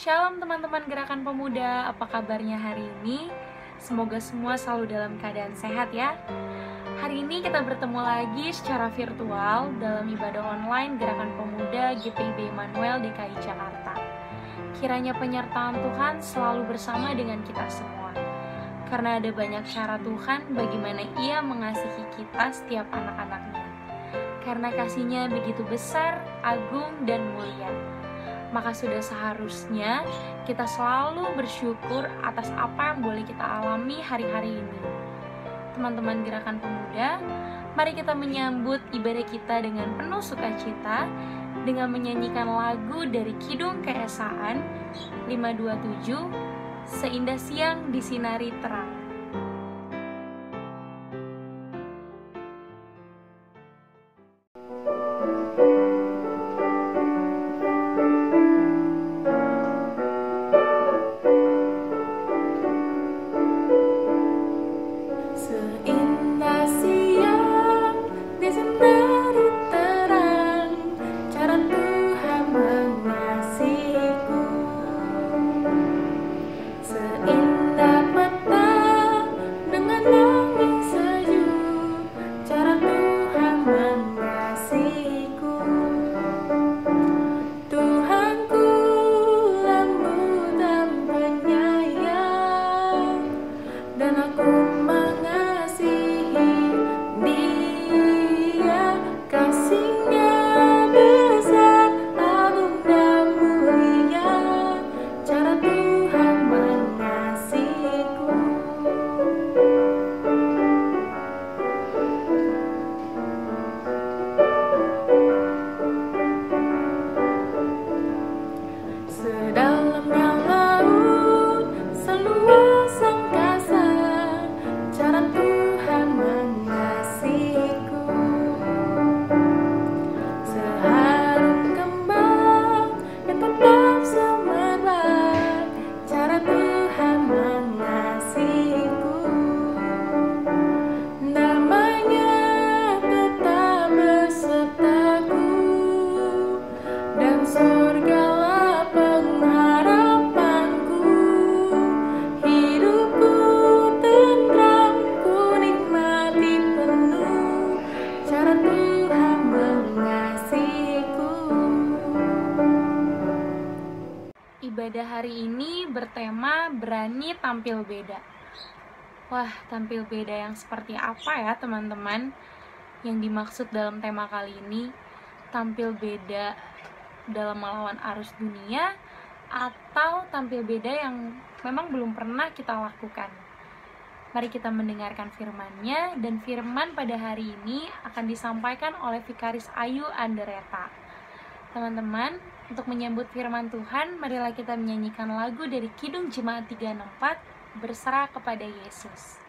Shalom teman-teman Gerakan Pemuda, apa kabarnya hari ini? Semoga semua selalu dalam keadaan sehat ya. Hari ini kita bertemu lagi secara virtual dalam ibadah online Gerakan Pemuda GPIB Immanuel DKI Jakarta. Kiranya penyertaan Tuhan selalu bersama dengan kita semua. Karena ada banyak cara Tuhan bagaimana Ia mengasihi kita setiap anak-anaknya. Karena kasih-Nya begitu besar, agung, dan mulia. Maka sudah seharusnya kita selalu bersyukur atas apa yang boleh kita alami hari-hari ini. Teman-teman Gerakan Pemuda, mari kita menyambut ibadah kita dengan penuh sukacita dengan menyanyikan lagu dari Kidung Keesaan 527, Seindah Siang Disinari Terang. Ibadah hari ini bertema berani tampil beda. Wah, tampil beda yang seperti apa ya teman-teman? Yang dimaksud dalam tema kali ini, tampil beda dalam melawan arus dunia atau tampil beda yang memang belum pernah kita lakukan. Mari kita mendengarkan firman-Nya, dan firman pada hari ini akan disampaikan oleh Vikaris Ayu Andereta. Teman-teman, untuk menyambut firman Tuhan, marilah kita menyanyikan lagu dari Kidung Jemaat 364, Berserah kepada Yesus.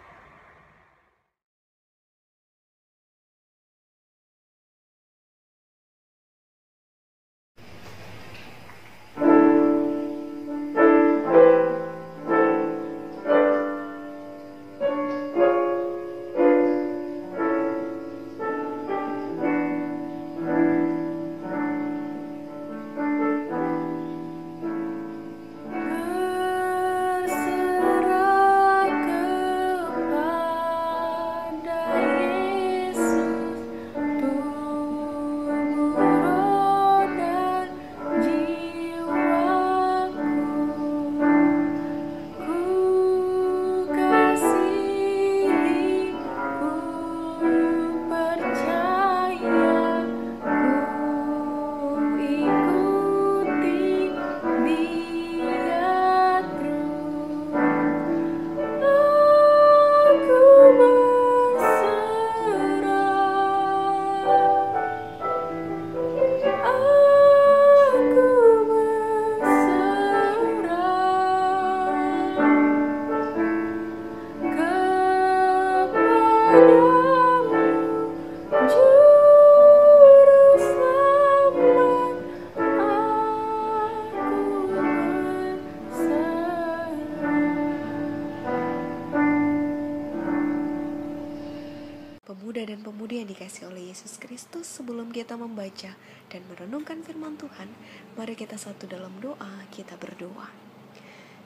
Pemuda dan pemudi yang dikasihi oleh Yesus Kristus, sebelum kita membaca dan merenungkan firman Tuhan, mari kita satu dalam doa, kita berdoa.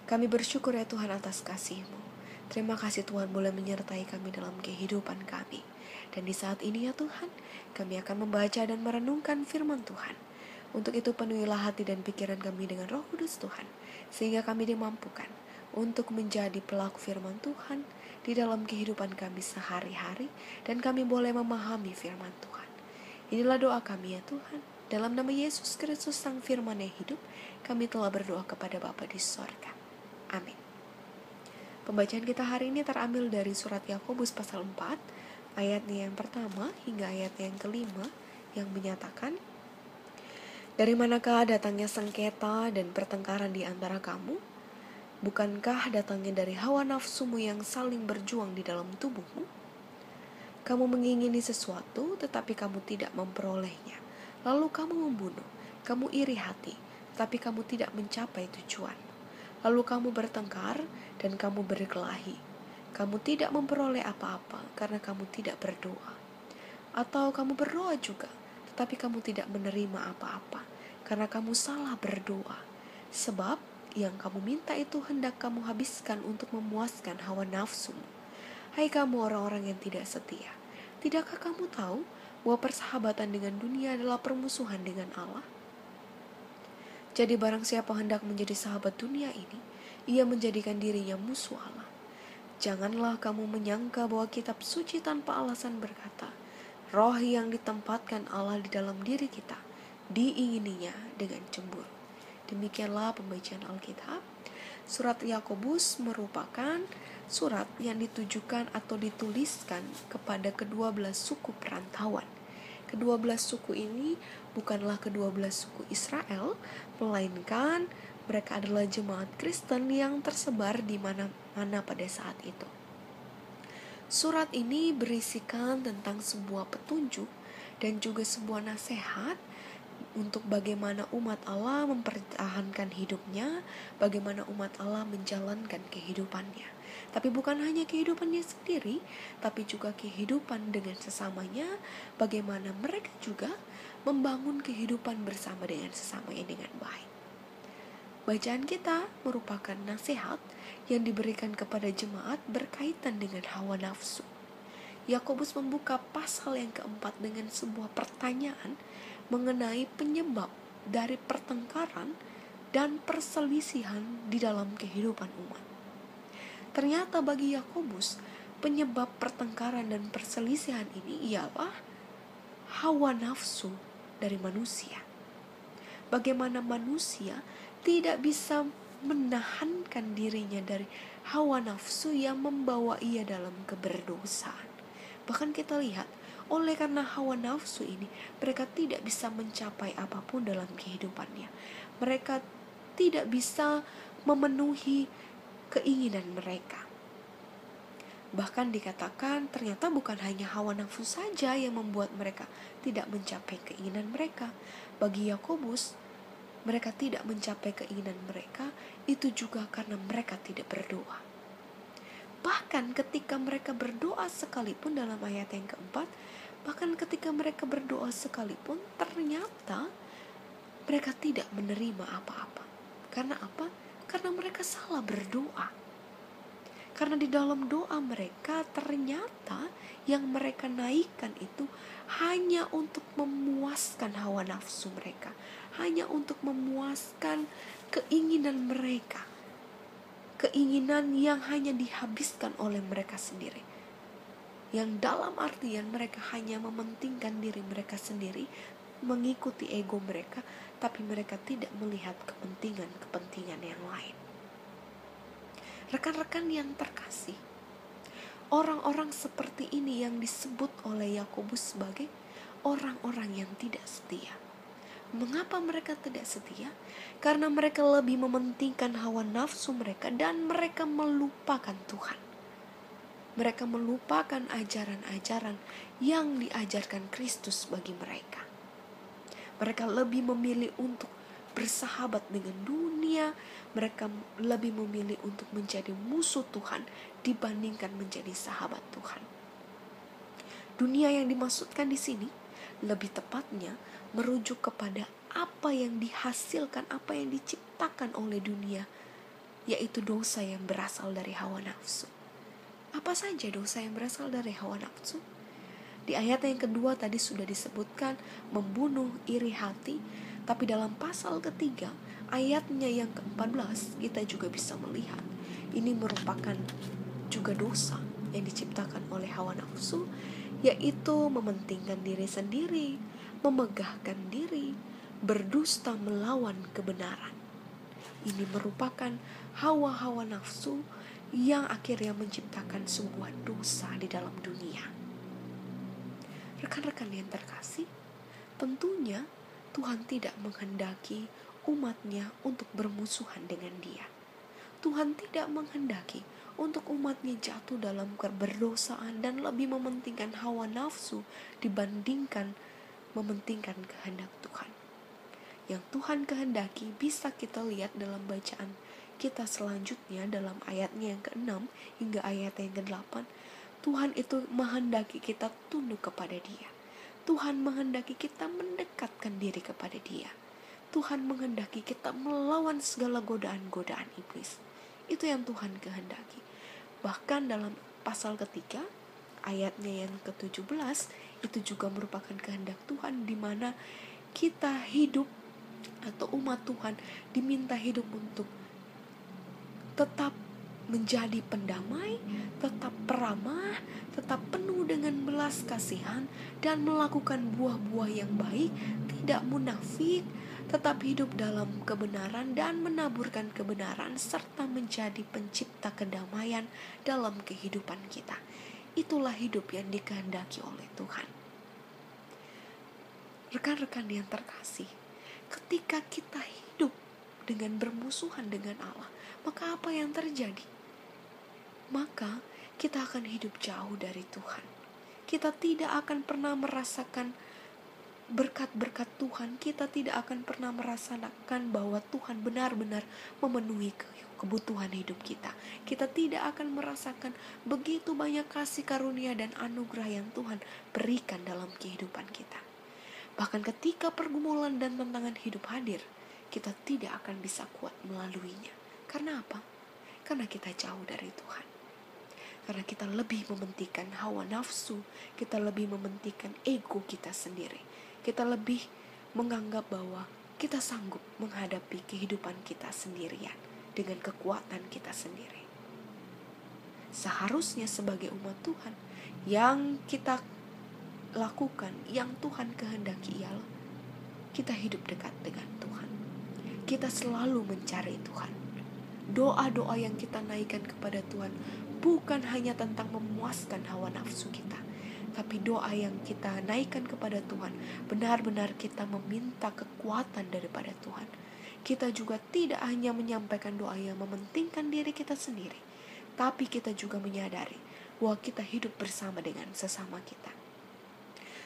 Kami bersyukur ya Tuhan atas kasih-Mu. Terima kasih Tuhan boleh menyertai kami dalam kehidupan kami. Dan di saat ini ya Tuhan, kami akan membaca dan merenungkan firman Tuhan. Untuk itu penuhilah hati dan pikiran kami dengan Roh Kudus Tuhan, sehingga kami dimampukan untuk menjadi pelaku firman Tuhan di dalam kehidupan kami sehari-hari, dan kami boleh memahami firman Tuhan. Inilah doa kami ya Tuhan. Dalam nama Yesus Kristus Sang Firman yang hidup, kami telah berdoa kepada Bapa di sorga. Amin. Pembacaan kita hari ini terambil dari surat Yakobus pasal 4, ayatnya yang pertama hingga ayatnya yang kelima, yang menyatakan, dari manakah datangnya sengketa dan pertengkaran di antara kamu? Bukankah datangnya dari hawa nafsumu yang saling berjuang di dalam tubuhmu? Kamu mengingini sesuatu, tetapi kamu tidak memperolehnya. Lalu kamu membunuh, kamu iri hati, tapi kamu tidak mencapai tujuan. Lalu kamu bertengkar, dan kamu berkelahi. Kamu tidak memperoleh apa-apa, karena kamu tidak berdoa. Atau kamu berdoa juga, tetapi kamu tidak menerima apa-apa, karena kamu salah berdoa. Sebab yang kamu minta itu hendak kamu habiskan untuk memuaskan hawa nafsumu. Hai kamu orang-orang yang tidak setia, tidakkah kamu tahu bahwa persahabatan dengan dunia adalah permusuhan dengan Allah? Jadi barang siapa hendak menjadi sahabat dunia ini, ia menjadikan dirinya musuh Allah. Janganlah kamu menyangka bahwa kitab suci tanpa alasan berkata, roh yang ditempatkan Allah di dalam diri kita, diingininya dengan cemburu. Demikianlah pembacaan Alkitab. Surat Yakobus merupakan surat yang ditujukan atau dituliskan kepada kedua belas suku perantauan. Kedua belas suku ini bukanlah kedua belas suku Israel, melainkan mereka adalah jemaat Kristen yang tersebar di mana-mana pada saat itu. Surat ini berisikan tentang sebuah petunjuk dan juga sebuah nasihat untuk bagaimana umat Allah mempertahankan hidupnya, bagaimana umat Allah menjalankan kehidupannya. Tapi bukan hanya kehidupannya sendiri, tapi juga kehidupan dengan sesamanya, bagaimana mereka juga membangun kehidupan bersama dengan sesamanya dengan baik. Bacaan kita merupakan nasihat yang diberikan kepada jemaat berkaitan dengan hawa nafsu. Yakobus membuka pasal yang keempat dengan sebuah pertanyaan mengenai penyebab dari pertengkaran dan perselisihan di dalam kehidupan umat. Ternyata bagi Yakobus, penyebab pertengkaran dan perselisihan ini ialah hawa nafsu dari manusia. Bagaimana manusia tidak bisa menahankan dirinya dari hawa nafsu yang membawa ia dalam keberdosaan. Bahkan kita lihat, oleh karena hawa nafsu ini, mereka tidak bisa mencapai apapun dalam kehidupannya. Mereka tidak bisa memenuhi keinginan mereka. Bahkan dikatakan ternyata bukan hanya hawa nafsu saja yang membuat mereka tidak mencapai keinginan mereka. Bagi Yakobus, mereka tidak mencapai keinginan mereka itu juga karena mereka tidak berdoa. Bahkan ketika mereka berdoa sekalipun, dalam ayat yang keempat, bahkan ketika mereka berdoa sekalipun, ternyata mereka tidak menerima apa-apa. Karena apa? Karena mereka salah berdoa. Karena di dalam doa mereka ternyata yang mereka naikkan itu hanya untuk memuaskan hawa nafsu mereka, hanya untuk memuaskan keinginan mereka, keinginan yang hanya dihabiskan oleh mereka sendiri, yang dalam artian mereka hanya mementingkan diri mereka sendiri, mengikuti ego mereka, tapi mereka tidak melihat kepentingan yang lain. Rekan-rekan yang terkasih, orang-orang seperti ini yang disebut oleh Yakobus sebagai orang-orang yang tidak setia. Mengapa mereka tidak setia? Karena mereka lebih mementingkan hawa nafsu mereka dan mereka melupakan Tuhan. Mereka melupakan ajaran-ajaran yang diajarkan Kristus bagi mereka. Mereka lebih memilih untuk bersahabat dengan dunia. Mereka lebih memilih untuk menjadi musuh Tuhan dibandingkan menjadi sahabat Tuhan. Dunia yang dimaksudkan di sini lebih tepatnya merujuk kepada apa yang dihasilkan, apa yang diciptakan oleh dunia, yaitu dosa yang berasal dari hawa nafsu. Apa saja dosa yang berasal dari hawa nafsu? Di ayat yang kedua tadi sudah disebutkan membunuh, iri hati. Tapi dalam pasal ketiga, ayatnya yang ke-14, kita juga bisa melihat ini merupakan juga dosa yang diciptakan oleh hawa nafsu, yaitu mementingkan diri sendiri, memegahkan diri, berdusta melawan kebenaran. Ini merupakan hawa-hawa nafsu yang akhirnya menciptakan sebuah dosa di dalam dunia. Rekan-rekan yang terkasih, tentunya Tuhan tidak menghendaki umatnya untuk bermusuhan dengan Dia. Tuhan tidak menghendaki untuk umatnya jatuh dalam berdosaan dan lebih mementingkan hawa nafsu dibandingkan mementingkan kehendak Tuhan. Yang Tuhan kehendaki bisa kita lihat dalam bacaan kita selanjutnya dalam ayatnya yang ke-6 hingga ayat yang ke-8. Tuhan itu menghendaki kita tunduk kepada Dia. Tuhan menghendaki kita mendekatkan diri kepada Dia. Tuhan menghendaki kita melawan segala godaan-godaan iblis. Itu yang Tuhan kehendaki. Bahkan dalam pasal ketiga, ayatnya yang ke-17, itu juga merupakan kehendak Tuhan, di mana kita hidup atau umat Tuhan diminta hidup untuk tetap menjadi pendamai, tetap peramah, tetap penuh dengan belas kasihan, dan melakukan buah-buah yang baik, tidak munafik, tetap hidup dalam kebenaran dan menaburkan kebenaran, serta menjadi pencipta kedamaian dalam kehidupan kita. Itulah hidup yang dikehendaki oleh Tuhan. Rekan-rekan yang terkasih, ketika kita hidup dengan bermusuhan dengan Allah, maka apa yang terjadi? Maka kita akan hidup jauh dari Tuhan. Kita tidak akan pernah merasakan berkat-berkat Tuhan. Kita tidak akan pernah merasakan bahwa Tuhan benar-benar memenuhi kebutuhan hidup kita. Kita tidak akan merasakan begitu banyak kasih karunia dan anugerah yang Tuhan berikan dalam kehidupan kita. Bahkan ketika pergumulan dan tantangan hidup hadir, kita tidak akan bisa kuat melaluinya. Karena apa? Karena kita jauh dari Tuhan. Karena kita lebih mementingkan hawa nafsu, kita lebih mementingkan ego kita sendiri. Kita lebih menganggap bahwa kita sanggup menghadapi kehidupan kita sendirian dengan kekuatan kita sendiri. Seharusnya sebagai umat Tuhan, yang kita lakukan, yang Tuhan kehendaki ialah kita hidup dekat dengan Tuhan. Kita selalu mencari Tuhan. Doa-doa yang kita naikkan kepada Tuhan bukan hanya tentang memuaskan hawa nafsu kita, tapi doa yang kita naikkan kepada Tuhan benar-benar kita meminta kekuatan daripada Tuhan. Kita juga tidak hanya menyampaikan doa yang mementingkan diri kita sendiri, tapi kita juga menyadari bahwa kita hidup bersama dengan sesama kita.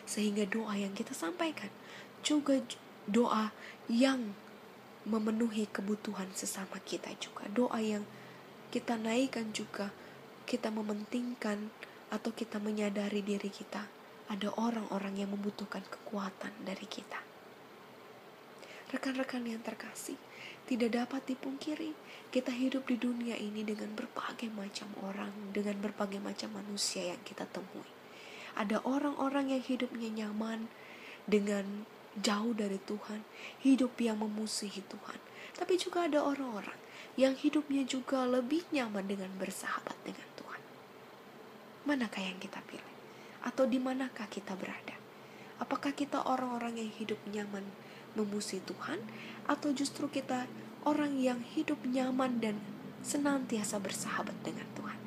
Sehingga doa yang kita sampaikan juga doa yang memenuhi kebutuhan sesama kita juga. Doa yang kita naikkan juga kita mementingkan atau kita menyadari diri kita ada orang-orang yang membutuhkan kekuatan dari kita. Rekan-rekan yang terkasih, tidak dapat dipungkiri kita hidup di dunia ini dengan berbagai macam orang, dengan berbagai macam manusia yang kita temui. Ada orang-orang yang hidupnya nyaman dengan jauh dari Tuhan, hidup yang memusuhi Tuhan. Tapi juga ada orang-orang yang hidupnya juga lebih nyaman dengan bersahabat dengan Tuhan. Manakah yang kita pilih? Atau di manakah kita berada? Apakah kita orang-orang yang hidup nyaman memusuhi Tuhan, atau justru kita orang yang hidup nyaman dan senantiasa bersahabat dengan Tuhan?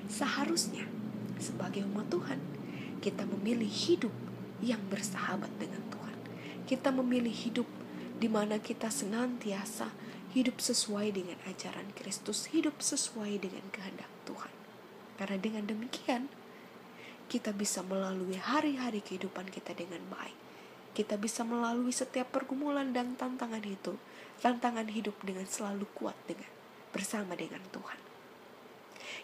Seharusnya sebagai umat Tuhan, kita memilih hidup yang bersahabat dengan Tuhan. Kita memilih hidup di mana kita senantiasa hidup sesuai dengan ajaran Kristus, hidup sesuai dengan kehendak Tuhan. Karena dengan demikian, kita bisa melalui hari-hari kehidupan kita dengan baik. Kita bisa melalui setiap pergumulan dan tantangan hidup dengan selalu kuat bersama dengan Tuhan.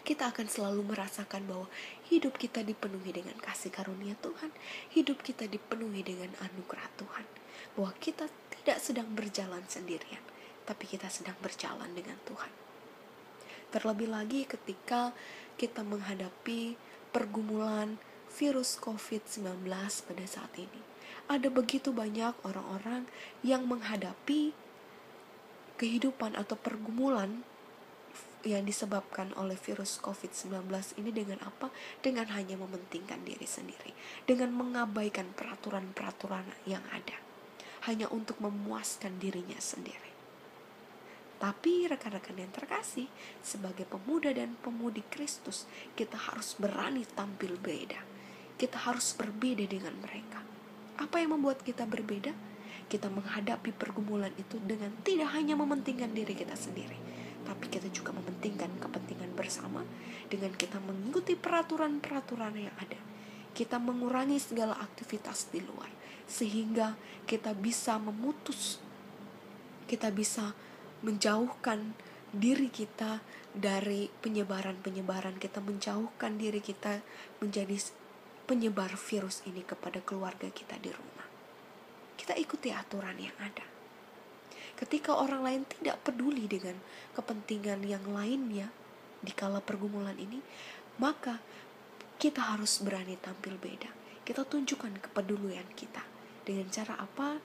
kita akan selalu merasakan bahwa hidup kita dipenuhi dengan kasih karunia Tuhan, hidup kita dipenuhi dengan anugerah Tuhan, bahwa kita tidak sedang berjalan sendirian, tapi kita sedang berjalan dengan Tuhan. Terlebih lagi ketika kita menghadapi pergumulan virus COVID-19 pada saat ini. Ada begitu banyak orang-orang yang menghadapi kehidupan atau pergumulan yang disebabkan oleh virus COVID-19 ini dengan apa? Dengan hanya mementingkan diri sendiri, dengan mengabaikan peraturan-peraturan yang ada, hanya untuk memuaskan dirinya sendiri. Tapi rekan-rekan yang terkasih, sebagai pemuda dan pemudi Kristus, kita harus berani tampil beda. Kita harus berbeda dengan mereka. Apa yang membuat kita berbeda? Kita menghadapi pergumulan itu dengan tidak hanya mementingkan diri kita sendiri, tapi kita juga mementingkan kepentingan bersama dengan kita mengikuti peraturan-peraturan yang ada. Kita mengurangi segala aktivitas di luar, sehingga kita bisa menjauhkan diri kita dari penyebaran-penyebaran. Kita menjauhkan diri kita menjadi penyebar virus ini kepada keluarga kita di rumah. Kita ikuti aturan yang ada. Ketika orang lain tidak peduli dengan kepentingan yang lainnya di kala pergumulan ini, maka kita harus berani tampil beda. Kita tunjukkan kepedulian kita. Dengan cara apa?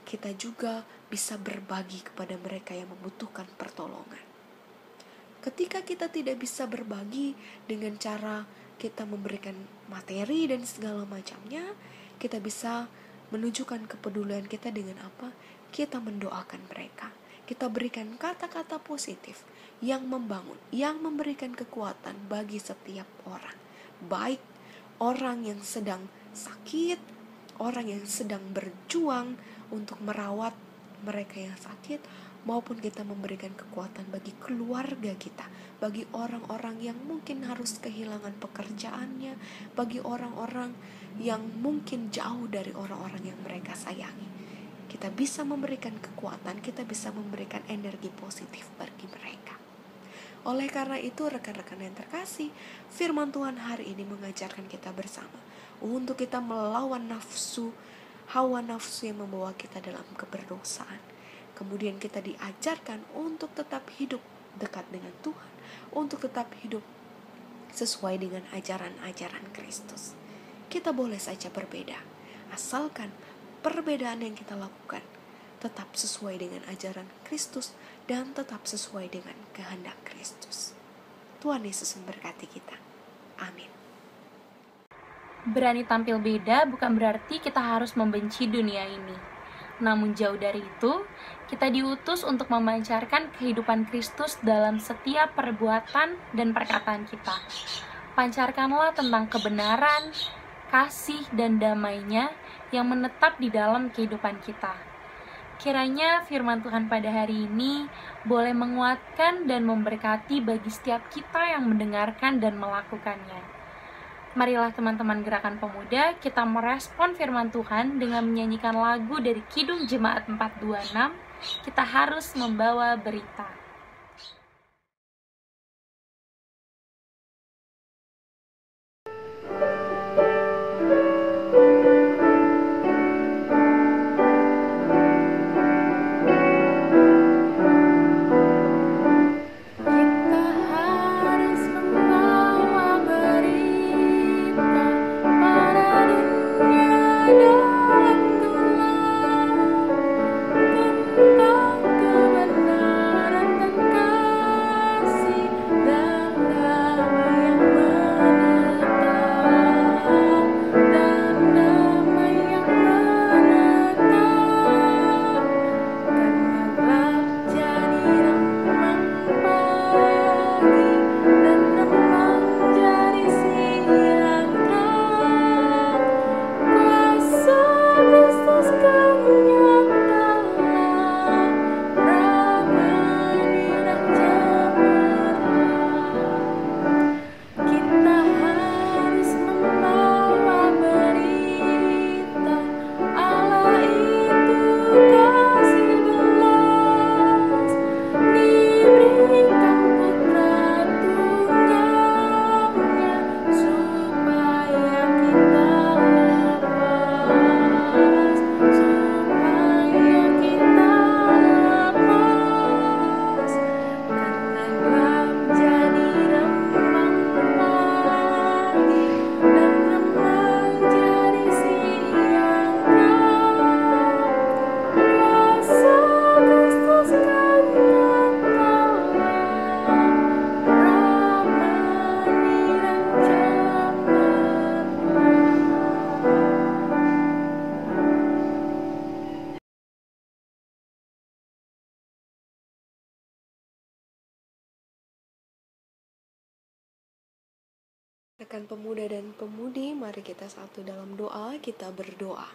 Kita juga bisa berbagi kepada mereka yang membutuhkan pertolongan. Ketika kita tidak bisa berbagi dengan cara kita memberikan materi dan segala macamnya, kita bisa menunjukkan kepedulian kita dengan apa? Kita mendoakan mereka. Kita berikan kata-kata positif yang membangun, yang memberikan kekuatan bagi setiap orang. Baik orang yang sedang sakit, orang yang sedang berjuang untuk merawat mereka yang sakit, maupun kita memberikan kekuatan bagi keluarga kita, bagi orang-orang yang mungkin harus kehilangan pekerjaannya, bagi orang-orang yang mungkin jauh dari orang-orang yang mereka sayangi. Kita bisa memberikan kekuatan, kita bisa memberikan energi positif bagi mereka. Oleh karena itu, rekan-rekan yang terkasih, firman Tuhan hari ini mengajarkan kita bersama untuk kita melawan hawa nafsu yang membawa kita dalam keberdosaan. Kemudian kita diajarkan untuk tetap hidup dekat dengan Tuhan, untuk tetap hidup sesuai dengan ajaran-ajaran Kristus. Kita boleh saja berbeda, asalkan perbedaan yang kita lakukan tetap sesuai dengan ajaran Kristus dan tetap sesuai dengan kehendak Kristus. Tuhan Yesus memberkati kita. Amin. Berani tampil beda bukan berarti kita harus membenci dunia ini. Namun jauh dari itu, kita diutus untuk memancarkan kehidupan Kristus dalam setiap perbuatan dan perkataan kita. Pancarkanlah tentang kebenaran, kasih, dan damai-Nya yang menetap di dalam kehidupan kita. Kiranya firman Tuhan pada hari ini boleh menguatkan dan memberkati bagi setiap kita yang mendengarkan dan melakukannya. Marilah teman-teman Gerakan Pemuda, kita merespon firman Tuhan dengan menyanyikan lagu dari Kidung Jemaat 426, Kita Harus Membawa Berita. Tentang kebenaran Rekan pemuda dan pemudi, mari kita satu dalam doa, kita berdoa.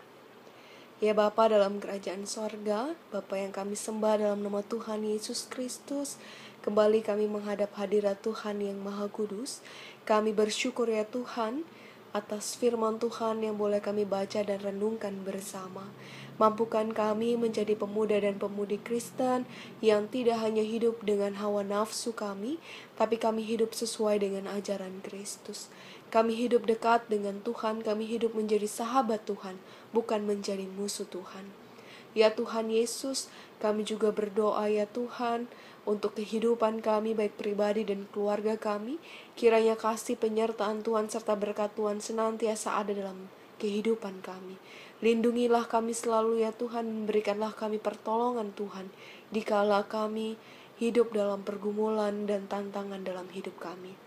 Ya Bapa dalam kerajaan sorga, Bapa yang kami sembah dalam nama Tuhan Yesus Kristus, kembali kami menghadap hadirat Tuhan yang Maha Kudus. Kami bersyukur ya Tuhan, atas firman Tuhan yang boleh kami baca dan renungkan bersama. Mampukan kami menjadi pemuda dan pemudi Kristen yang tidak hanya hidup dengan hawa nafsu kami, tapi kami hidup sesuai dengan ajaran Kristus. Kami hidup dekat dengan Tuhan, kami hidup menjadi sahabat Tuhan, bukan menjadi musuh Tuhan. Ya Tuhan Yesus, kami juga berdoa ya Tuhan, untuk kehidupan kami baik pribadi dan keluarga kami. Kiranya kasih penyertaan Tuhan serta berkat Tuhan senantiasa ada dalam kehidupan kami. Lindungilah kami selalu ya Tuhan, berikanlah kami pertolongan Tuhan, dikala kami hidup dalam pergumulan dan tantangan dalam hidup kami.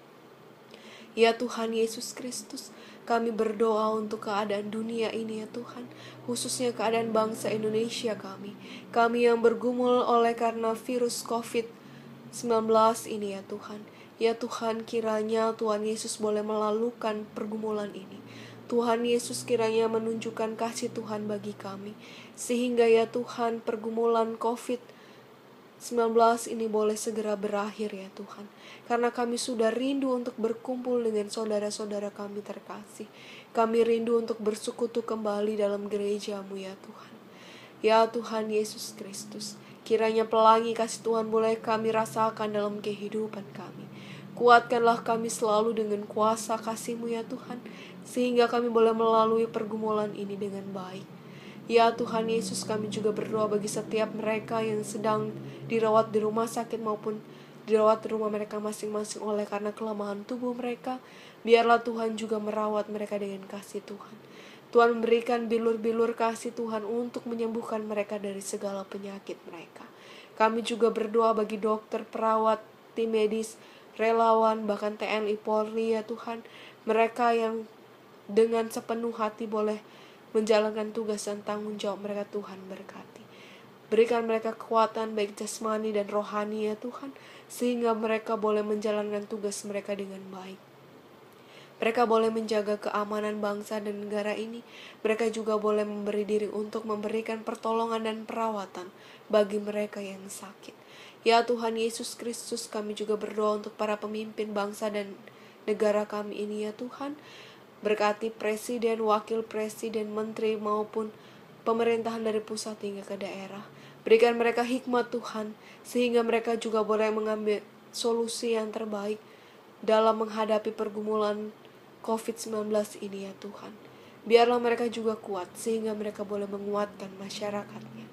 Ya Tuhan Yesus Kristus, kami berdoa untuk keadaan dunia ini ya Tuhan, khususnya keadaan bangsa Indonesia kami. Kami yang bergumul oleh karena virus COVID-19 ini ya Tuhan. Ya Tuhan, kiranya Tuhan Yesus boleh melalukan pergumulan ini. Tuhan Yesus kiranya menunjukkan kasih Tuhan bagi kami, sehingga ya Tuhan pergumulan COVID-19 ini boleh segera berakhir ya Tuhan. Karena kami sudah rindu untuk berkumpul dengan saudara-saudara kami terkasih. Kami rindu untuk bersekutu kembali dalam gereja-Mu ya Tuhan. Ya Tuhan Yesus Kristus, kiranya pelangi kasih Tuhan boleh kami rasakan dalam kehidupan kami. Kuatkanlah kami selalu dengan kuasa kasih-Mu ya Tuhan, sehingga kami boleh melalui pergumulan ini dengan baik. Ya Tuhan Yesus, kami juga berdoa bagi setiap mereka yang sedang dirawat di rumah sakit maupun dirawat di rumah mereka masing-masing oleh karena kelemahan tubuh mereka. Biarlah Tuhan juga merawat mereka dengan kasih Tuhan. Tuhan memberikan bilur-bilur kasih Tuhan untuk menyembuhkan mereka dari segala penyakit mereka. Kami juga berdoa bagi dokter, perawat, tim medis, relawan, bahkan TNI Polri ya Tuhan. Mereka yang dengan sepenuh hati boleh menjalankan tugas dan tanggung jawab mereka, Tuhan berkati. Berikan mereka kekuatan baik jasmani dan rohani ya Tuhan, sehingga mereka boleh menjalankan tugas mereka dengan baik. Mereka boleh menjaga keamanan bangsa dan negara ini. Mereka juga boleh memberi diri untuk memberikan pertolongan dan perawatan bagi mereka yang sakit. Ya Tuhan Yesus Kristus, kami juga berdoa untuk para pemimpin bangsa dan negara kami ini ya Tuhan. Berkati presiden, wakil presiden, menteri maupun pemerintahan dari pusat hingga ke daerah. Berikan mereka hikmat Tuhan, sehingga mereka juga boleh mengambil solusi yang terbaik dalam menghadapi pergumulan COVID-19 ini ya Tuhan. Biarlah mereka juga kuat, sehingga mereka boleh menguatkan masyarakatnya.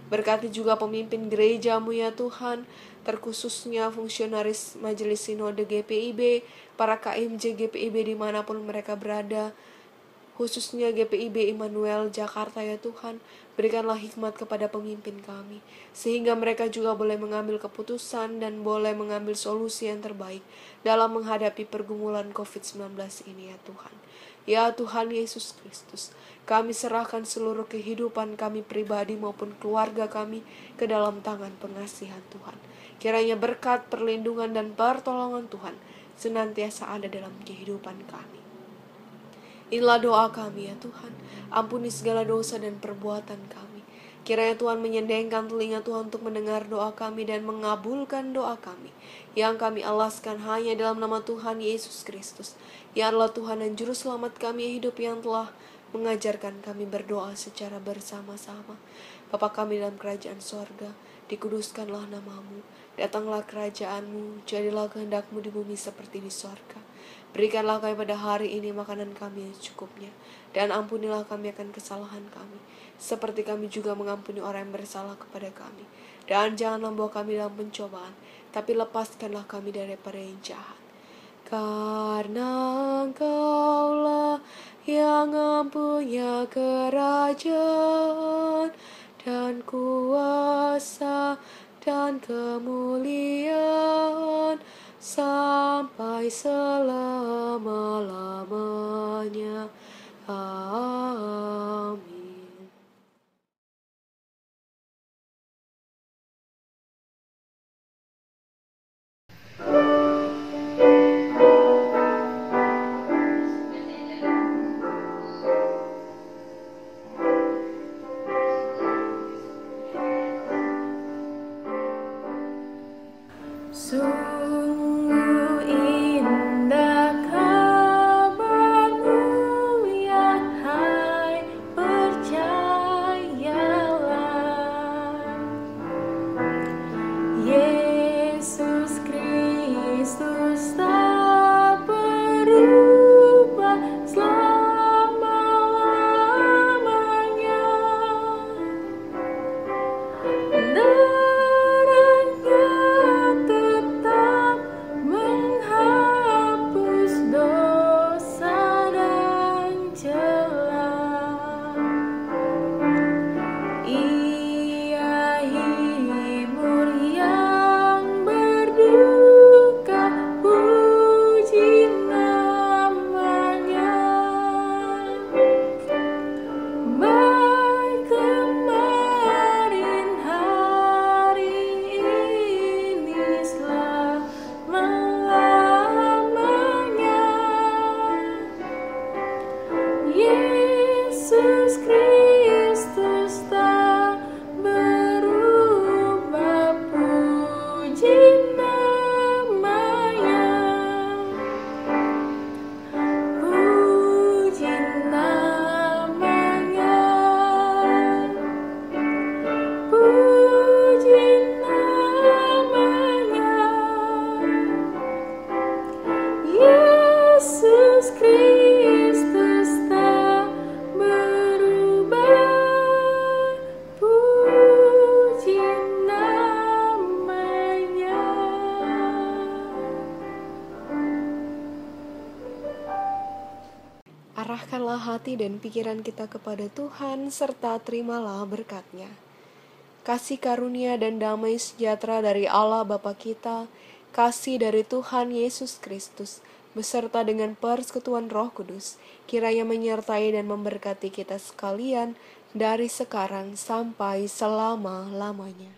Berkati juga pemimpin gereja-Mu ya Tuhan, terkhususnya fungsionaris Majelis Sinode GPIB, para KMJ GPIB dimanapun mereka berada, khususnya GPIB Immanuel Jakarta ya Tuhan. Berikanlah hikmat kepada pemimpin kami, sehingga mereka juga boleh mengambil keputusan dan boleh mengambil solusi yang terbaik dalam menghadapi pergumulan COVID-19 ini ya Tuhan. Ya Tuhan Yesus Kristus, kami serahkan seluruh kehidupan kami pribadi maupun keluarga kami ke dalam tangan pengasihan Tuhan. Kiranya berkat, perlindungan, dan pertolongan Tuhan senantiasa ada dalam kehidupan kami. Inilah doa kami ya Tuhan. Ampuni segala dosa dan perbuatan kami. Kiranya Tuhan menyendengkan telinga Tuhan untuk mendengar doa kami dan mengabulkan doa kami yang kami alaskan hanya dalam nama Tuhan Yesus Kristus. Ya Allah Tuhan dan Juru Selamat kami hidup yang telah mengajarkan kami berdoa secara bersama-sama. Bapa kami dalam kerajaan sorga, dikuduskanlah namamu, datanglah kerajaan-Mu, jadilah kehendak-Mu di bumi seperti di sorga. Berikanlah kami pada hari ini makanan kami yang secukupnya, dan ampunilah kami akan kesalahan kami, seperti kami juga mengampuni orang yang bersalah kepada kami. Dan janganlah membawa kami dalam pencobaan, tapi lepaskanlah kami daripada yang jahat. Karena Engkaulah yang mempunyai kerajaan dan kuasa dan kemuliaan sampai selama-lamanya. Amin. Sungguh indah kabar-Mu ya, hai percayalah. Yesus Kristus tak berubah selama-lamanya. Darahnya tetap menghapus dosa dan celah. Ia hibur yang berduka, puji namanya. Baik kemarin, hari ini, selama-lamanya. Yesus Kristus tak berubah, puji namanya. Puji namanya. Puji namanya. Yesus Kristus tak berubah, puji namanya. Arahkanlah hati dan pikiran kita kepada Tuhan, serta terimalah berkat-Nya. Kasih karunia dan damai sejahtera dari Allah Bapa kita, kasih dari Tuhan Yesus Kristus, beserta dengan persekutuan Roh Kudus, kiranya menyertai dan memberkati kita sekalian dari sekarang sampai selama-lamanya.